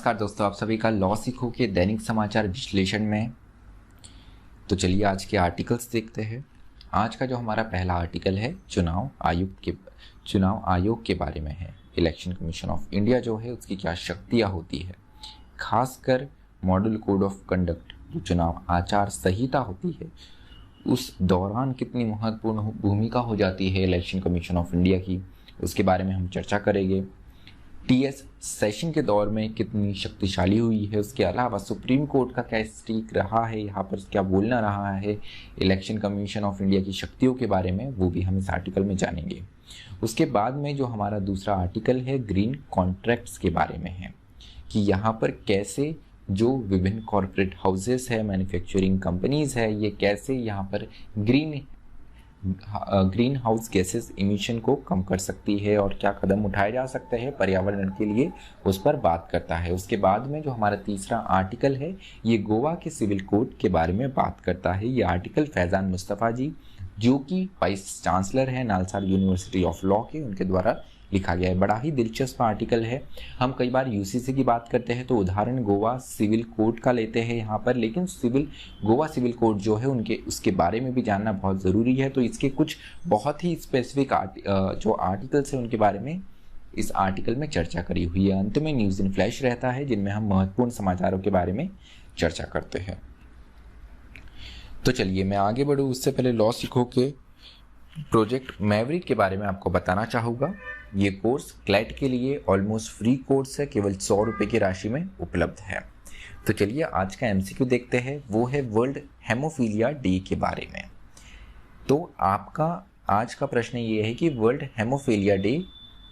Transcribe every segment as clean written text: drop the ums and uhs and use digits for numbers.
नमस्कार दोस्तों, आप सभी का लॉ सीखो के दैनिक समाचार विश्लेषण में। तो चलिए आज के आर्टिकल्स देखते हैं। आज का जो हमारा पहला आर्टिकल है चुनाव आयोग के बारे में है। इलेक्शन कमीशन ऑफ इंडिया जो है उसकी क्या शक्तियां होती है, खासकर मॉडल कोड ऑफ कंडक्ट जो चुनाव आचार संहिता होती है उस दौरान कितनी महत्वपूर्ण भूमिका हो जाती है इलेक्शन कमीशन ऑफ इंडिया की, उसके बारे में हम चर्चा करेंगे। टीएस सेशन के दौर में कितनी शक्तिशाली हुई है, उसके अलावा सुप्रीम कोर्ट का क्या स्टीक रहा है, यहाँ पर क्या बोलना रहा है इलेक्शन कमीशन ऑफ इंडिया की शक्तियों के बारे में, वो भी हम इस आर्टिकल में जानेंगे। उसके बाद में जो हमारा दूसरा आर्टिकल है ग्रीन कॉन्ट्रैक्ट्स के बारे में है कि यहाँ पर कैसे जो विभिन्न कॉरपोरेट हाउसेस है, मैन्युफैक्चरिंग कंपनीज है, ये कैसे यहाँ पर ग्रीन हाउस गैसेस इमिशन को कम कर सकती है और क्या कदम उठाए जा सकते हैं पर्यावरण के लिए, उस पर बात करता है। उसके बाद में जो हमारा तीसरा आर्टिकल है ये गोवा के सिविल कोड के बारे में बात करता है। ये आर्टिकल फैजान मुस्तफ़ा जी जो कि वाइस चांसलर है नालसार यूनिवर्सिटी ऑफ लॉ के, उनके द्वारा लिखा गया है। बड़ा ही दिलचस्प आर्टिकल है। हम कई बार यूसीसी की बात करते हैं तो उदाहरण गोवा सिविल कोड का लेते हैं यहाँ पर, लेकिन गोवा सिविल कोड जो है उसके बारे में भी जानना बहुत ज़रूरी है। तो इसके कुछ बहुत ही स्पेसिफिक जो आर्टिकल्स हैं उनके बारे में इस आर्टिकल में चर्चा करी हुई है। अंत में न्यूज़ इन फ्लैश रहता है जिनमें हम महत्वपूर्ण समाचारों के बारे में चर्चा करते हैं। तो चलिए मैं आगे बढ़ूँ उससे पहले लॉ सीखो के प्रोजेक्ट मैवरिक के बारे में आपको बताना चाहूँगा। ये कोर्स क्लैट के लिए ऑलमोस्ट फ्री कोर्स है, केवल 100 रुपये की राशि में उपलब्ध है। तो चलिए आज का एमसीक्यू देखते हैं, वो है वर्ल्ड हेमोफीलिया डे के बारे में। तो आपका आज का प्रश्न ये है कि वर्ल्ड हेमोफीलिया डे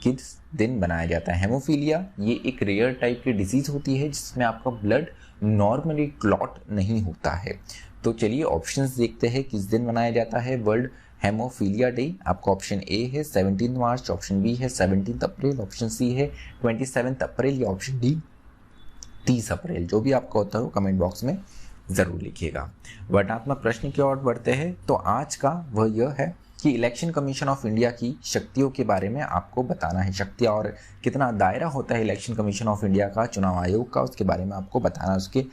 किस दिन बनाया जाता है। हेमोफीलिया ये एक रेयर टाइप की डिजीज़ होती है जिसमें आपका ब्लड नॉर्मली क्लॉट नहीं होता है। तो चलिए ऑप्शंस देखते हैं किस दिन मनाया जाता है वर्ल्ड हेमोफीलिया डे। आपका ऑप्शन ए है 17 मार्च, ऑप्शन बी है 17 अप्रैल, ऑप्शन सी है 27 अप्रैल या ऑप्शन डी 30 अप्रैल। जो भी आपका होता है वो कमेंट बॉक्स में ज़रूर लिखिएगा। वर्णनात्मक प्रश्न की ओर बढ़ते हैं। तो आज का वह यह है कि इलेक्शन कमीशन ऑफ इंडिया की शक्तियों के बारे में आपको बताना है। शक्तियाँ और कितना दायरा होता है इलेक्शन कमीशन ऑफ इंडिया का, चुनाव आयोग का, उसके बारे में आपको बताना। उसके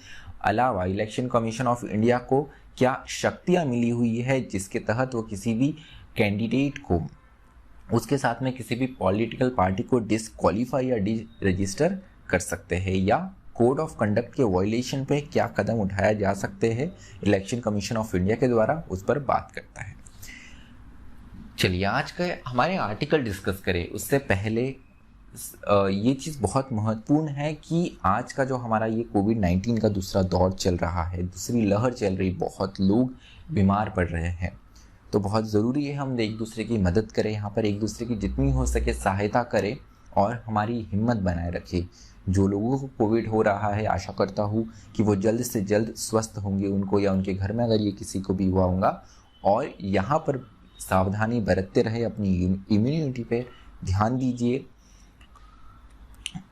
अलावा इलेक्शन कमीशन ऑफ इंडिया को क्या शक्तियाँ मिली हुई है जिसके तहत वो किसी भी कैंडिडेट को उसके साथ में किसी भी पॉलिटिकल पार्टी को डिसक्वालीफाई या डी रजिस्टर कर सकते हैं, या कोड ऑफ कंडक्ट के वायलेशन पे क्या कदम उठाया जा सकते हैं इलेक्शन कमीशन ऑफ इंडिया के द्वारा, उस पर बात करता है। चलिए आज का हमारे आर्टिकल डिस्कस करें उससे पहले ये चीज़ बहुत महत्वपूर्ण है कि आज का जो हमारा ये कोविड-19 का दूसरा दौर चल रहा है, दूसरी लहर चल रही, बहुत लोग बीमार पड़ रहे हैं। तो बहुत ज़रूरी है हम एक दूसरे की मदद करें, यहाँ पर एक दूसरे की जितनी हो सके सहायता करें और हमारी हिम्मत बनाए रखें। जो लोगों को कोविड हो रहा है आशा करता हूँ कि वो जल्द से जल्द स्वस्थ होंगे, उनको या उनके घर में अगर ये किसी को भी हुआ होगा, और यहाँ पर सावधानी बरतते रहे, अपनी इम्यूनिटी पे ध्यान दीजिए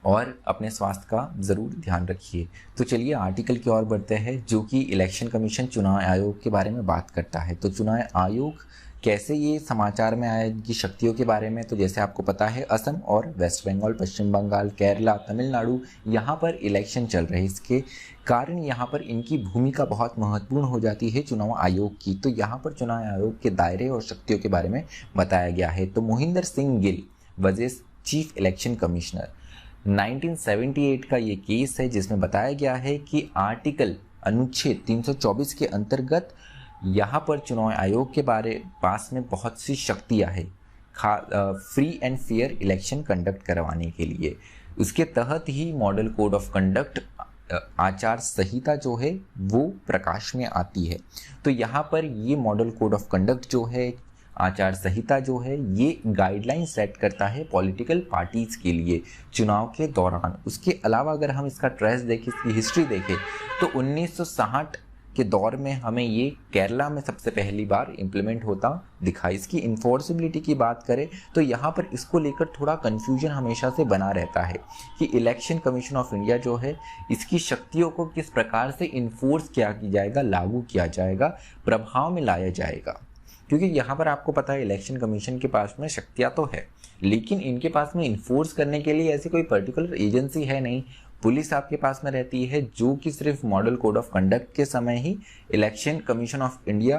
और अपने स्वास्थ्य का ज़रूर ध्यान रखिए। तो चलिए आर्टिकल की ओर बढ़ते हैं जो कि इलेक्शन कमीशन चुनाव आयोग के बारे में बात करता है। तो चुनाव आयोग कैसे ये समाचार में आया इनकी शक्तियों के बारे में, तो जैसे आपको पता है असम और वेस्ट बंगाल, पश्चिम बंगाल, केरला, तमिलनाडु, यहाँ पर इलेक्शन चल रहे हैं। इसके कारण यहाँ पर इनकी भूमिका बहुत महत्वपूर्ण हो जाती है चुनाव आयोग की। तो यहाँ पर चुनाव आयोग के दायरे और शक्तियों के बारे में बताया गया है। तो Mohinder Singh Gill was chief election commissioner. 1978 का ये केस है जिसमें बताया गया है कि आर्टिकल अनुच्छेद 324 के अंतर्गत यहाँ पर चुनाव आयोग के पास में बहुत सी शक्तियाँ हैं free and fair election conduct करवाने के लिए। उसके तहत ही मॉडल कोड ऑफ कंडक्ट आचार संहिता जो है वो प्रकाश में आती है। तो यहाँ पर ये मॉडल कोड ऑफ कंडक्ट जो है, आचार संहिता जो है, ये गाइडलाइन सेट करता है पॉलिटिकल पार्टीज़ के लिए चुनाव के दौरान। उसके अलावा अगर हम इसका ट्रेस देखें, इसकी हिस्ट्री देखें, तो 1960 के दौर में हमें ये केरला में सबसे पहली बार इम्प्लीमेंट होता दिखा। इसकी इन्फोर्सिबिलिटी की बात करें तो यहाँ पर इसको लेकर थोड़ा कन्फ्यूजन हमेशा से बना रहता है कि इलेक्शन कमीशन ऑफ इंडिया जो है इसकी शक्तियों को किस प्रकार से इन्फोर्स किया जाएगा, लागू किया जाएगा, प्रभाव में लाया जाएगा। क्योंकि यहाँ पर आपको पता है इलेक्शन कमीशन के पास में शक्तियाँ तो है, लेकिन इनके पास में इन्फोर्स करने के लिए ऐसी कोई पर्टिकुलर एजेंसी है नहीं। पुलिस आपके पास में रहती है जो कि सिर्फ मॉडल कोड ऑफ कंडक्ट के समय ही इलेक्शन कमीशन ऑफ इंडिया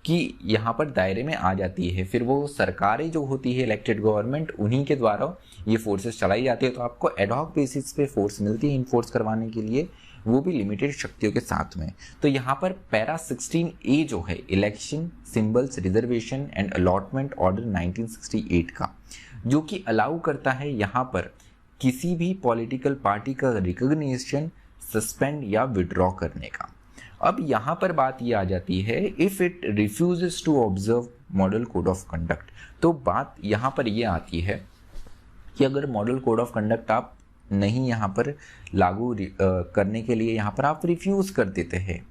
की यहाँ पर दायरे में आ जाती है। फिर वो सरकारें जो होती है इलेक्टेड गवर्नमेंट, उन्हीं के द्वारा ये फोर्सेस चलाई जाती है। तो आपको एडहॉक बेसिस पे फोर्स मिलती है इन्फोर्स करवाने के लिए, वो भी लिमिटेड शक्तियों के साथ में। तो यहाँ पर पैरा 16A जो है election symbols reservation and allotment order 1968 का, जो कि अलाउ करता है यहाँ पर किसी भी पॉलिटिकल पार्टी का रिकॉग्निशन, सस्पेंड या विड्रॉ करने का। अब यहाँ पर बात ये आ जाती है, if it refuses to observe model code of conduct, तो बात यहाँ पर ये आती है कि अगर मॉडल कोड ऑफ कंडक्ट आप नहीं यहाँ पर लागू करने के लिए यहाँ पर आप रिफ्यूज़ कर देते हैं,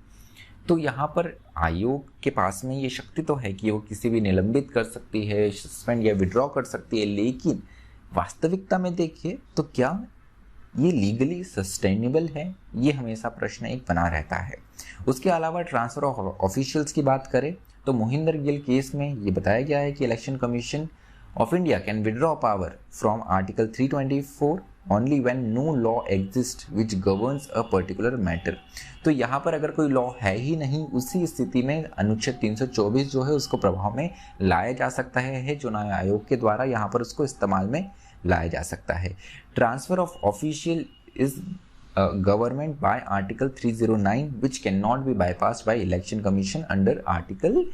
तो यहाँ पर आयोग के पास में ये शक्ति तो है कि वो किसी भी निलंबित कर सकती है, सस्पेंड या विड्रॉ कर सकती है, लेकिन वास्तविकता में देखिए तो क्या ये लीगली सस्टेनेबल है, ये हमेशा प्रश्न एक बना रहता है। उसके अलावा ट्रांसफ़र ऑफ ऑफिशियल्स की बात करें तो मोहिंदर गिल केस में ये बताया गया है कि Election Commission of India can withdraw power from article 324 only when no law exist which governs a particular matter. तो यहाँ पर अगर कोई लॉ है ही नहीं, उसी स्थिति में अनुच्छेद 324 जो है उसको प्रभाव में लाया जा सकता है, चुनाव आयोग के द्वारा यहाँ पर उसको इस्तेमाल में लाया जा सकता है। Transfer of official is government by article 309 which can not be bypassed by election commission under article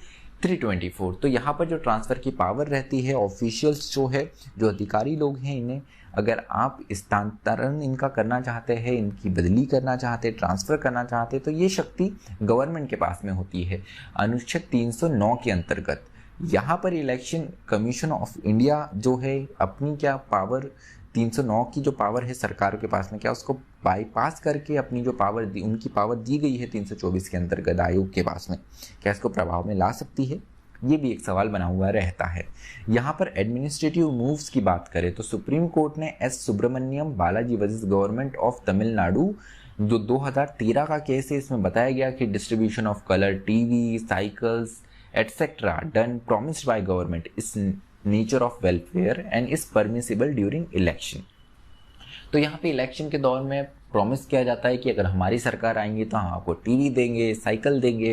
324। तो यहाँ पर जो ट्रांसफ़र की पावर रहती है, ऑफिशियल्स जो है, जो अधिकारी लोग हैं, इन्हें अगर आप स्थानांतरण इनका करना चाहते हैं, इनकी बदली करना चाहते हैं, ट्रांसफ़र करना चाहते हैं, तो ये शक्ति गवर्नमेंट के पास में होती है। अनुच्छेद 309 के अंतर्गत यहाँ पर इलेक्शन कमीशन ऑफ इंडिया जो है अपनी क्या पावर, 309 की जो पावर है सरकार के पास में, क्या उसको बाईपास करके अपनी जो पावर दी, उनकी पावर दी गई है 324 के अंतर्गत आयोग के पास में, क्या इसको प्रभाव में ला सकती है? ये भी एक सवाल बना हुआ रहता है। यहाँ पर एडमिनिस्ट्रेटिव मूव्स की बात करें तो सुप्रीम कोर्ट ने S Subramaniam Balaji versus government of Tamil Nadu, जो 2013 का केस है, इसमें बताया गया कि distribution of colour TV, cycles etcetera done promised by government is nature of welfare and is permissible during election. तो यहाँ पे इलेक्शन के दौर में प्रॉमिस किया जाता है कि अगर हमारी सरकार आएंगी तो हम आपको टीवी देंगे, साइकिल देंगे,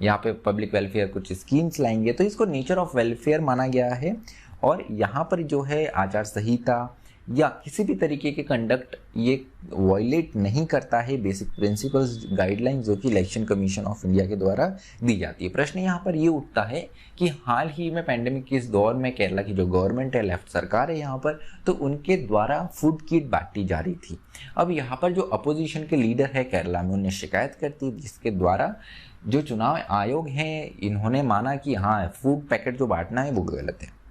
यहाँ पे पब्लिक वेलफेयर कुछ स्कीम्स लाएंगे, तो इसको नेचर ऑफ वेलफेयर माना गया है। और यहाँ पर जो है आचार संहिता या किसी भी तरीके के कंडक्ट ये वायलेट नहीं करता है बेसिक प्रिंसिपल्स गाइडलाइंस जो कि इलेक्शन कमीशन ऑफ इंडिया के द्वारा दी जाती है। प्रश्न यहाँ पर ये उठता है कि हाल ही में पैंडेमिक के इस दौर में केरला की जो गवर्नमेंट है, लेफ्ट सरकार है यहाँ पर, तो उनके द्वारा फूड किट बांटी जा रही थी। अब यहाँ पर जो अपोजिशन के लीडर है केरला में, उन्हें शिकायत करती है, जिसके द्वारा जो चुनाव आयोग है इन्होंने माना कि हाँ फूड पैकेट जो बांटना है वो गलत है।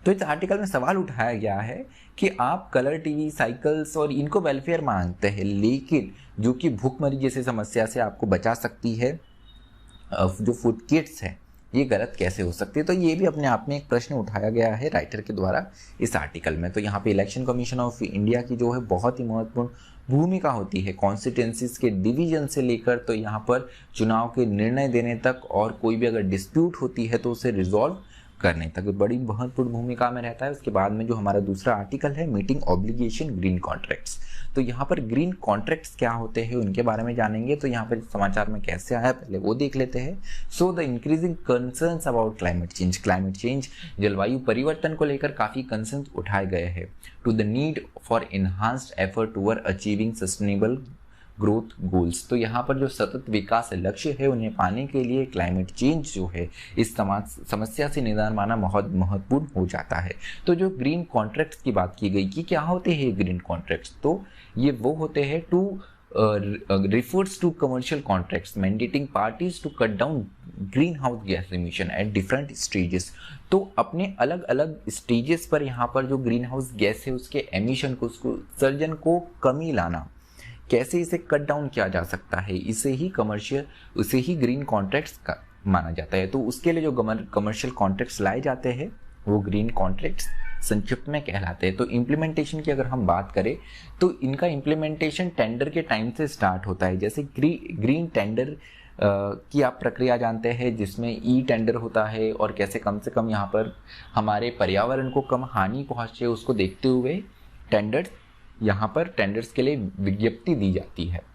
तो इस आर्टिकल में सवाल उठाया गया है कि आप कलर टीवी, साइकिल्स और इनको वेलफेयर मानते हैं, लेकिन जो कि भूखमरी जैसी समस्या से आपको बचा सकती है जो फूड किट्स है, ये गलत कैसे हो सकती है? तो ये भी अपने आप में एक प्रश्न उठाया गया है राइटर के द्वारा इस आर्टिकल में। तो यहाँ पे इलेक्शन कमीशन ऑफ इंडिया की जो है बहुत ही महत्वपूर्ण भूमिका होती है, कॉन्स्टिट्यूंसीज के डिवीजन से लेकर तो यहाँ पर चुनाव के निर्णय देने तक, और कोई भी अगर डिस्प्यूट होती है तो उसे रिजॉल्व करने तक बड़ी महत्वपूर्ण भूमिका में रहता है। उसके बाद में जो हमारा दूसरा आर्टिकल है मीटिंग ऑब्लिगेशन ग्रीन कॉन्ट्रैक्ट्स, तो यहाँ पर ग्रीन कॉन्ट्रैक्ट्स क्या होते हैं उनके बारे में जानेंगे। तो यहाँ पर समाचार में कैसे आया पहले वो देख लेते हैं। So the increasing concerns about climate change, जलवायु परिवर्तन को लेकर काफ़ी कंसर्न्स उठाए गए हैं। To the need for enhanced effort toward achieving sustainable growth goals, तो यहाँ पर जो सतत विकास लक्ष्य है उन्हें पाने के लिए क्लाइमेट चेंज जो है इस समस्या से निदान पाना बहुत महत्वपूर्ण हो जाता है। तो जो ग्रीन कॉन्ट्रैक्ट्स की बात की गई कि क्या होते हैं ग्रीन कॉन्ट्रैक्ट्स, तो ये वो होते हैं refers to commercial contracts mandating parties to cut down greenhouse gas emission at different stages। तो अपने अलग अलग स्टेजेस पर यहाँ पर जो ग्रीन हाउस गैस है उसके एमिशन को, उसको उत्सर्जन को कमी लाना, कैसे इसे कट डाउन किया जा सकता है, इसे ही ग्रीन कॉन्ट्रैक्ट्स का माना जाता है। तो उसके लिए जो कमर्शियल कॉन्ट्रैक्ट्स लाए जाते हैं वो ग्रीन कॉन्ट्रैक्ट्स संक्षिप्त में कहलाते हैं। तो इम्प्लीमेंटेशन की अगर हम बात करें तो इनका इम्प्लीमेंटेशन टेंडर के टाइम से स्टार्ट होता है। जैसे ग्रीन टेंडर की आप प्रक्रिया जानते हैं जिसमें ई टेंडर होता है, और कैसे कम से कम यहाँ पर हमारे पर्यावरण को कम हानि पहुँचे उसको देखते हुए टेंडर यहाँ पर टेंडर्स के लिए विज्ञप्ति दी जाती है।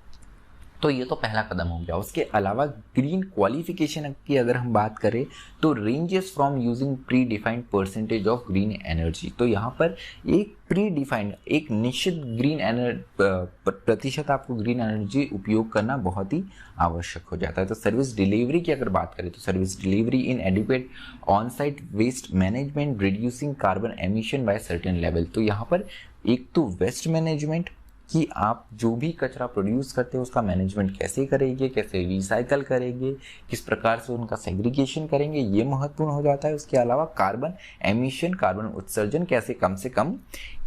तो ये तो पहला कदम हो गया। उसके अलावा ग्रीन क्वालिफिकेशन की अगर हम बात करें तो ranges from using pre defined percentage of green energy. तो यहाँ पर एक प्री डिफाइंड एक निश्चित प्रतिशत आपको ग्रीन एनर्जी उपयोग करना बहुत ही आवश्यक हो जाता है। तो सर्विस डिलीवरी की अगर बात करें तो service delivery inadequate on site waste management reducing carbon emission by certain level. तो यहाँ पर एक तो वेस्ट मैनेजमेंट कि आप जो भी कचरा प्रोड्यूस करते हो उसका मैनेजमेंट कैसे करेंगे, कैसे रिसाइकल करेंगे, किस प्रकार से उनका सेग्रीगेशन करेंगे, ये महत्वपूर्ण हो जाता है। उसके अलावा कार्बन एमिशन, कार्बन उत्सर्जन कैसे कम से कम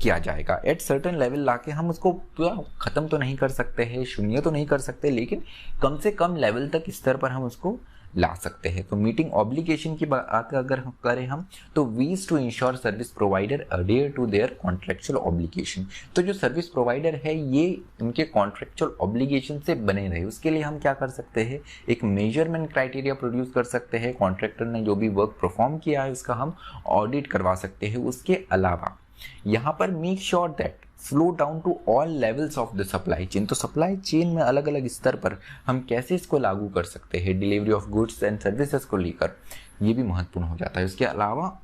किया जाएगा। एट सर्टेन लेवल लाके हम उसको पूरा खत्म तो नहीं कर सकते हैं, शून्य तो नहीं कर सकते, लेकिन कम से कम लेवल तक स्तर पर हम उसको ला सकते हैं। तो मीटिंग ऑब्लिगेशन की बात अगर करें हम तो ways to ensure service provider adhere to their contractual obligation. तो जो सर्विस प्रोवाइडर है ये उनके कॉन्ट्रेक्चुअल ऑब्लिगेशन से बने रहे, उसके लिए हम क्या कर सकते हैं, एक मेजरमेंट क्राइटेरिया प्रोड्यूस कर सकते हैं। कॉन्ट्रैक्टर ने जो भी वर्क परफॉर्म किया है उसका हम ऑडिट करवा सकते हैं। उसके अलावा यहाँ पर make sure that flow down to all levels of the supply chain. तो सप्लाई चेन में अलग अलग स्तर पर हम कैसे इसको लागू कर सकते हैं delivery of goods and services को लेकर, ये भी महत्वपूर्ण हो जाता है। उसके अलावा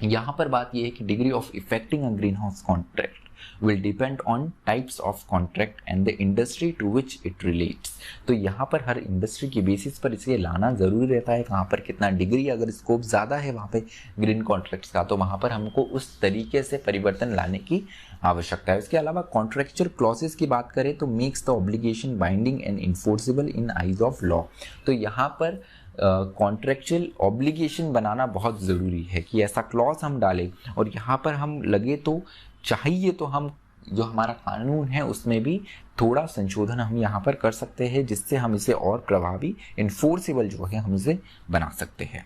यहाँ पर बात यह है कि degree of effecting a greenhouse contract will depend on types of contract and the industry to which it relates। तो यहाँ पर हर इंडस्ट्री की बेसिस पर इसे लाना ज़रूरी रहता है, कहाँ पर कितना डिग्री, अगर स्कोप ज़्यादा है वहाँ पे ग्रीन कॉन्ट्रैक्ट्स का तो वहाँ पर हमको उस तरीके से परिवर्तन लाने की आवश्यकता है। इसके अलावा कॉन्ट्रैक्चुअल क्लॉसेस की बात करें तो makes the obligation binding and enforceable in eyes of law. तो यहाँ पर कॉन्ट्रैक्चुअल ऑब्लिगेशन बनाना बहुत ज़रूरी है कि ऐसा क्लॉज हम डालें और यहाँ पर हम लगे तो चाहिए तो हम जो हमारा कानून है उसमें भी थोड़ा संशोधन हम यहाँ पर कर सकते हैं, जिससे हम इसे और प्रभावी इन्फोर्सेबल जो है हम इसे बना सकते हैं।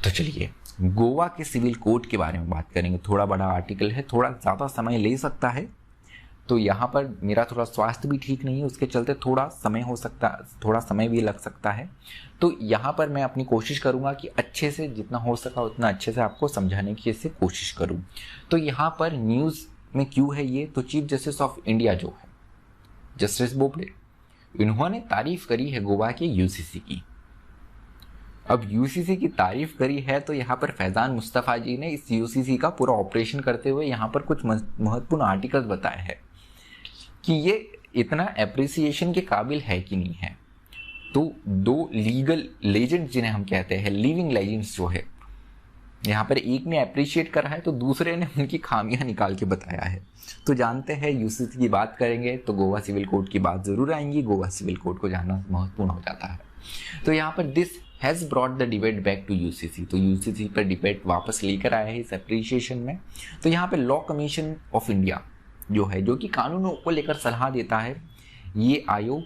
तो चलिए गोवा के सिविल कोड के बारे में बात करेंगे। थोड़ा बड़ा आर्टिकल है, थोड़ा ज़्यादा समय ले सकता है, तो यहाँ पर मेरा थोड़ा स्वास्थ्य भी ठीक नहीं है, उसके चलते थोड़ा समय भी लग सकता है। तो यहाँ पर मैं अपनी कोशिश करूँगा कि अच्छे से जितना हो सका उतना अच्छे से आपको समझाने की इसे कोशिश करूँ। तो यहाँ पर न्यूज़ में क्यों है ये, तो चीफ जस्टिस ऑफ इंडिया जो है जस्टिस बोबडे, इन्होंने तारीफ करी है गोवा के यूसीसी की। अब यूसीसी की तारीफ करी है तो यहाँ पर फैजान मुस्तफ़ा जी ने इस यूसीसी का पूरा ऑपरेशन करते हुए यहाँ पर कुछ महत्वपूर्ण आर्टिकल्स बताए हैं कि ये इतना एप्रिसिएशन के काबिल है कि नहीं है। तो दो लीगल लेजेंड्स जिन्हें हम कहते हैं, लिविंग लेजेंड्स जो है, यहाँ पर एक ने अप्रिशिएट करा है तो दूसरे ने उनकी खामियां निकाल के बताया है। तो जानते हैं यूसीसी की बात करेंगे तो गोवा सिविल कोड की बात जरूर आएंगी, गोवा सिविल कोड को जानना महत्वपूर्ण हो जाता है। तो यहाँ पर this has brought the debate back to UCC. तो यूसीसी पर डिबेट वापस लेकर आया है इस एप्रिशिएशन में। तो यहाँ पर लॉ कमीशन ऑफ इंडिया जो है, जो कि कानूनों को लेकर सलाह देता है, ये आयोग,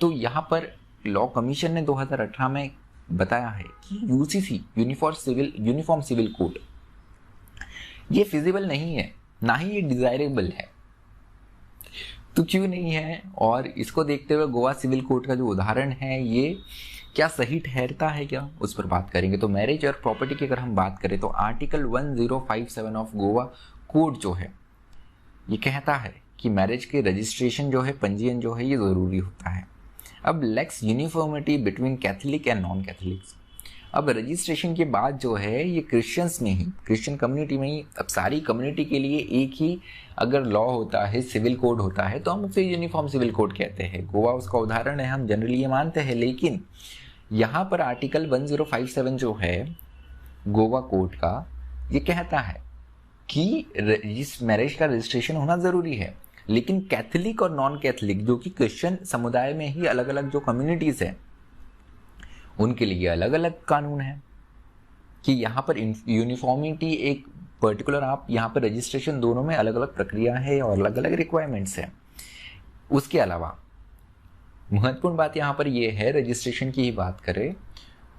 तो यहाँ पर लॉ कमीशन ने 2018 में बताया है कि यूसीसी यूनिफॉर्म सिविल कोड ये फिजिबल नहीं है, ना ही ये डिजायरेबल है। तो क्यों नहीं है, और इसको देखते हुए गोवा सिविल कोड का जो उदाहरण है ये क्या सही ठहरता है क्या, उस पर बात करेंगे। तो मैरिज और प्रॉपर्टी की अगर हम बात करें तो आर्टिकल 1057 ऑफ गोवा कोड जो है ये कहता है कि मैरिज के रजिस्ट्रेशन जो है, पंजीयन जो है, ये ज़रूरी होता है। अब lacks uniformity between Catholic and non Catholics. अब रजिस्ट्रेशन के बाद जो है ये क्रिश्चियंस में ही, क्रिश्चियन कम्युनिटी में ही, अब सारी कम्युनिटी के लिए एक ही अगर लॉ होता है, सिविल कोड होता है, तो हम उसे यूनिफॉर्म सिविल कोड कहते हैं। गोवा उसका उदाहरण है, हम जनरली ये मानते हैं। लेकिन यहाँ पर आर्टिकल 1057 जो है गोवा कोड का, ये कहता है कि इस मैरिज का रजिस्ट्रेशन होना ज़रूरी है। लेकिन कैथलिक और नॉन कैथलिक जो कि क्रिश्चियन समुदाय में ही अलग अलग जो कम्युनिटीज़ हैं उनके लिए अलग अलग कानून है कि यहाँ पर यूनिफॉर्मिटी एक पर्टिकुलर, आप यहाँ पर रजिस्ट्रेशन दोनों में अलग अलग प्रक्रिया है और अलग अलग रिक्वायरमेंट्स हैं। उसके अलावा महत्वपूर्ण बात यहाँ पर ये है, रजिस्ट्रेशन की ही बात करें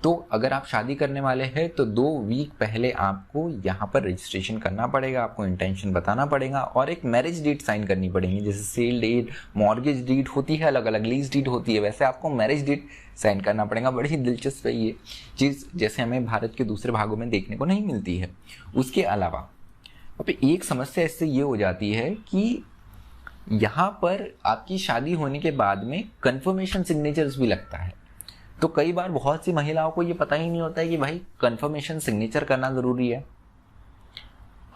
तो अगर आप शादी करने वाले हैं तो 2 वीक पहले आपको यहाँ पर रजिस्ट्रेशन करना पड़ेगा, आपको इंटेंशन बताना पड़ेगा और एक मैरिज डीड साइन करनी पड़ेगी। जैसे सेल डीड, मॉर्गेज डीड होती है, अलग अलग लीज डीड होती है, वैसे आपको मैरिज डीड साइन करना पड़ेगा। बड़ी ही दिलचस्प है ये चीज़, जैसे हमें भारत के दूसरे भागों में देखने को नहीं मिलती है। उसके अलावा अब एक समस्या इससे ये हो जाती है कि यहाँ पर आपकी शादी होने के बाद में कंफर्मेशन सिग्नेचर्स भी लगता है। तो कई बार बहुत सी महिलाओं को ये पता ही नहीं होता है कि भाई कंफर्मेशन सिग्नेचर करना जरूरी है।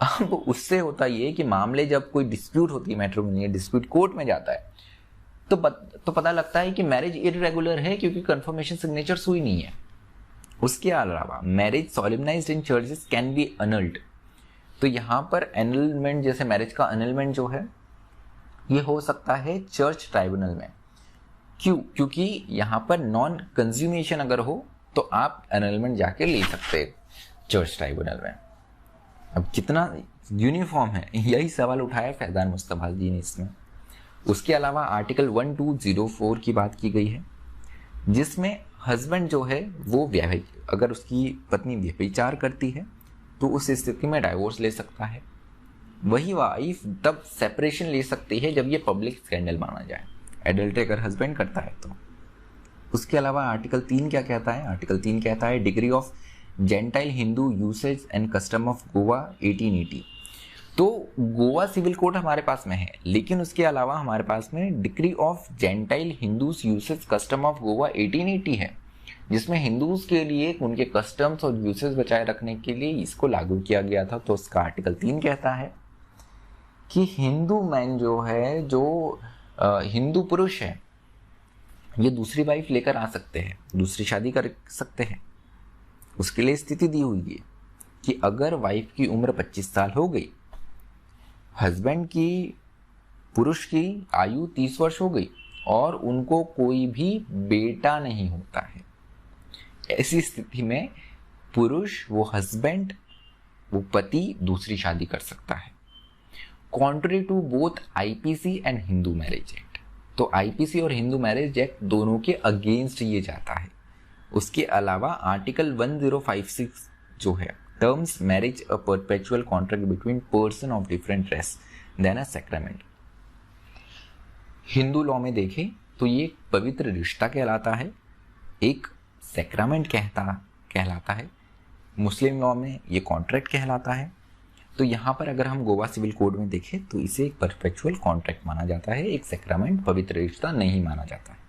अब उससे होता ये कि मामले जब कोई डिस्प्यूट होती है, मैट्रिमोनियल डिस्प्यूट कोर्ट में जाता है, तो पता लगता है कि मैरिज इररेगुलर है क्योंकि कंफर्मेशन सिग्नेचर हुई नहीं है। उसके अलावा marriage solemnised in churches can be annulled. तो यहाँ पर एनलमेंट, जैसे मैरिज का एनलमेंट जो है ये हो सकता है चर्च ट्राइब्यूनल में। क्यों? क्योंकि यहाँ पर नॉन कंज्यूमेशन अगर हो तो आप एनलमेंट जाके ले सकते हैं चर्च ट्राइब्यूनल में। अब कितना यूनिफॉर्म है, यही सवाल उठाया फैजान मुस्तफा जी ने इसमें। उसके अलावा आर्टिकल 1204 की बात की गई है, जिसमें हस्बैंड जो है वो अगर उसकी पत्नी व्यभिचार करती है तो उस स्थिति में डाइवोर्स ले सकता है। वही वाइफ तब सेपरेशन ले सकती है जब ये पब्लिक स्कैंडल माना जाए, एडल्ट्री अगर हस्बैंड करता है तो। उसके अलावा आर्टिकल 3 क्या कहता है? आर्टिकल 3 कहता है degree of gentile Hindu usage and custom of Goa 1880। तो गोवा सिविल कोड हमारे पास में है, लेकिन उसके अलावा हमारे पास में degree of gentile Hindus usage custom of Goa 1880 है, जिसमें हिंदूज के लिए उनके कस्टम्स और यूसेज बचाए रखने के लिए इसको लागू किया गया था। तो उसका आर्टिकल 3 कहता है कि हिंदू मैन जो है, जो हिंदू पुरुष है, ये दूसरी वाइफ लेकर आ सकते हैं, दूसरी शादी कर सकते हैं। उसके लिए स्थिति दी हुई है कि अगर वाइफ की उम्र 25 साल हो गई, हस्बैंड की, पुरुष की आयु 30 वर्ष हो गई और उनको कोई भी बेटा नहीं होता है, ऐसी स्थिति में पुरुष, वो हस्बैंड, वो पति दूसरी शादी कर सकता है, contrary to both IPC and Hindu Marriage Act. तो आईपीसी और हिंदू मैरिज एक्ट दोनों के अगेंस्ट ये जाता है। उसके अलावा आर्टिकल 1056 जो है, terms marriage a perpetual contract between person of different race than a sacrament. Hindu law में देखें तो ये एक पवित्र रिश्ता कहलाता है, एक सैक्रामेंट कहलाता है। मुस्लिम लॉ में ये कॉन्ट्रैक्ट कहलाता है। तो यहाँ पर अगर हम गोवा सिविल कोड में देखें तो इसे एक परपेचुअल कॉन्ट्रैक्ट माना जाता है, एक सैक्रामेंट, पवित्र रिश्ता नहीं माना जाता है।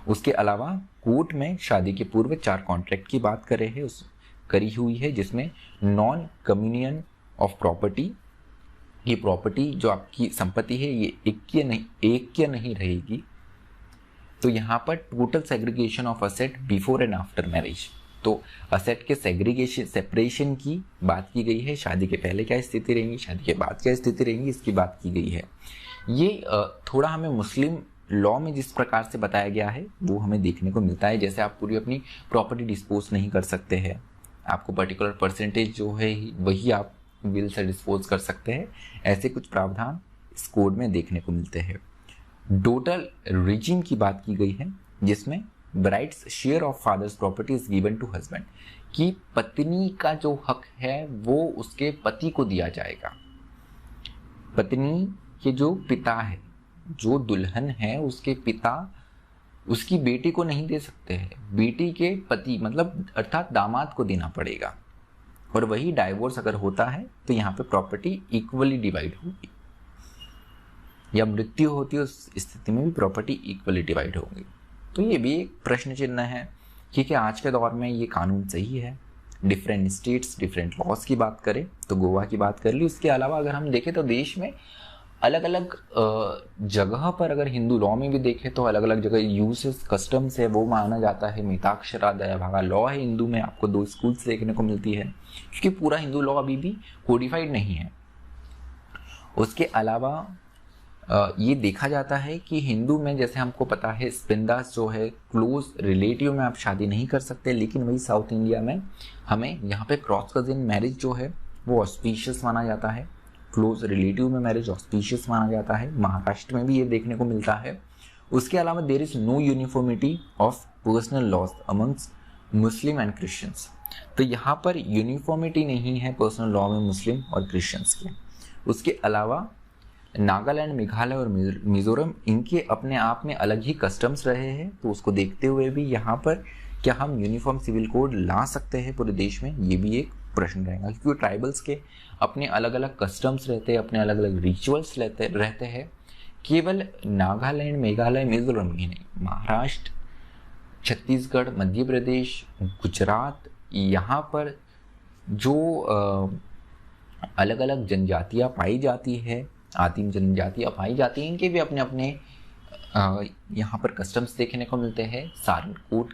उसके अलावा कोर्ट में शादी के पूर्व 4 कॉन्ट्रैक्ट की बात करी हुई है, जिसमें नॉन कम्युनियन ऑफ प्रॉपर्टी, ये प्रॉपर्टी जो आपकी संपत्ति है ये एक नहीं रहेगी। तो यहाँ पर total segregation of asset before and after marriage, तो असेट के सेपरेशन की बात की गई है। शादी के पहले क्या स्थिति रहेंगी, शादी के बाद क्या स्थिति रहेंगी, इसकी बात की गई है। ये थोड़ा हमें मुस्लिम लॉ में जिस प्रकार से बताया गया है वो हमें देखने को मिलता है। जैसे आप पूरी अपनी प्रॉपर्टी डिस्पोज नहीं कर सकते हैं, आपको पर्टिकुलर परसेंटेज जो है वही आप विल से डिस्पोज कर सकते हैं, ऐसे कुछ प्रावधान इस कोड में देखने को मिलते हैं। डोटल रिजिम की बात की गई है, जिसमें bride's share of father's property is given to husband, कि पत्नी का जो हक है वो उसके पति को दिया जाएगा। पत्नी के जो पिता है, जो दुल्हन है, उसके पिता उसकी बेटी को नहीं दे सकते हैं, बेटी के पति मतलब अर्थात दामाद को देना पड़ेगा। और वही डाइवोर्स अगर होता है तो यहाँ पे प्रॉपर्टी इक्वली डिवाइड होगी, या मृत्यु होती है उस स्थिति में भी प्रॉपर्टी इक्वली डिवाइड होगी। तो ये भी एक प्रश्न चिन्ह है कि क्या आज के दौर में ये कानून सही है। डिफरेंट स्टेट्स, डिफरेंट लॉज की बात करें तो गोवा की बात कर ली। उसके अलावा अगर हम देखें तो देश में अलग अलग जगह पर, अगर हिंदू लॉ में भी देखें तो अलग अलग जगह यूसेस, कस्टम्स है वो माना जाता है। मिताक्षरा दयाभागा लॉ है हिंदू में, आपको 2 स्कूल्स देखने को मिलती है, क्योंकि पूरा हिंदू लॉ अभी भी कोडिफाइड नहीं है। उसके अलावा ये देखा जाता है कि हिंदू में, जैसे हमको पता है, स्पिंदास जो है क्लोज रिलेटिव में आप शादी नहीं कर सकते, लेकिन वही साउथ इंडिया में हमें यहाँ पे क्रॉस कजिन मैरिज जो है वो ऑस्पिशियस माना जाता है। क्लोज रिलेटिव में मैरिज ऑस्पिशियस माना जाता है। महाराष्ट्र में भी ये देखने को मिलता है। उसके अलावा there is no uniformity of personal laws amongst Muslim and Christians. तो यहाँ पर यूनिफॉर्मिटी नहीं है पर्सनल लॉ में मुस्लिम और क्रिश्चियंस के। उसके अलावा नागालैंड, मेघालय और मिजोरम, इनके अपने आप में अलग ही कस्टम्स रहे हैं। तो उसको देखते हुए भी यहाँ पर क्या हम यूनिफॉर्म सिविल कोड ला सकते हैं पूरे देश में, ये भी एक प्रश्न रहेगा, क्योंकि ट्राइबल्स के अपने अलग अलग कस्टम्स रहते हैं, अपने अलग अलग रिचुअल्स रहते हैं। केवल नागालैंड, मेघालय, मिजोरम ही नहीं, महाराष्ट्र, छत्तीसगढ़, मध्य प्रदेश, गुजरात, यहाँ पर जो अलग अलग जनजातियाँ पाई जाती है, आदिम जनजातियाँ पाई जाती हैं, इनके भी अपने अपने यहाँ पर कस्टम्स देखने को मिलते हैं। सरनकोट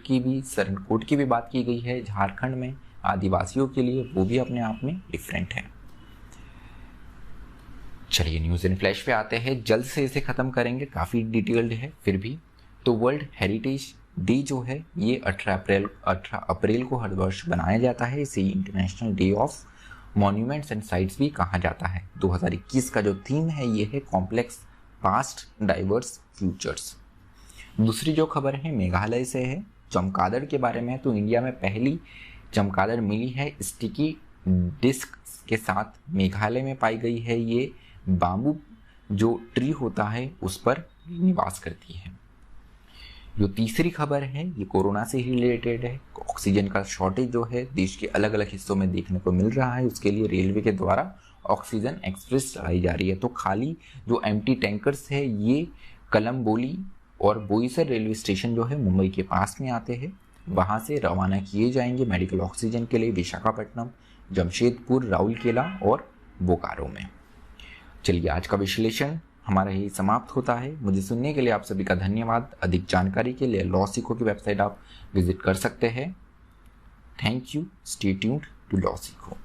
की भी बात की गई है झारखंड में आदिवासियों के लिए, वो भी अपने आप में डिफरेंट है। चलिए न्यूज़ इन फ्लैश पे आते हैं, जल्द से इसे ख़त्म करेंगे, काफ़ी डिटेल्ड है फिर भी। तो वर्ल्ड हेरिटेज डे जो है ये 18 अप्रैल को हर वर्ष बनाया जाता है। इसे international day of monuments and sites भी कहा जाता है। 2021 का जो थीम है ये है कॉम्प्लेक्स पास्ट डाइवर्स फ्यूचर्स। दूसरी जो खबर है मेघालय से है, चमगादड़ के बारे में। तो इंडिया में पहली चमगादड़ मिली है स्टिकी डिस्क के साथ, मेघालय में पाई गई है। ये बाम्बू जो ट्री होता है उस पर निवास करती है। जो तीसरी खबर है ये कोरोना से ही रिलेटेड है। ऑक्सीजन का शॉर्टेज जो है देश के अलग अलग हिस्सों में देखने को मिल रहा है, उसके लिए रेलवे के द्वारा ऑक्सीजन एक्सप्रेस चलाई जा रही है। तो खाली जो एम्प्टी टैंकर्स है ये कलम्बोली और बोईसर रेलवे स्टेशन जो है मुंबई के पास में आते हैं, वहाँ से रवाना किए जाएंगे मेडिकल ऑक्सीजन के लिए विशाखापट्टनम, जमशेदपुर, राउरकेला और बोकारो में। चलिए आज का विश्लेषण हमारा यही समाप्त होता है। मुझे सुनने के लिए आप सभी का धन्यवाद। अधिक जानकारी के लिए लॉ सीखो की वेबसाइट आप विजिट कर सकते हैं। Thank you. Stay tuned to law सीखो।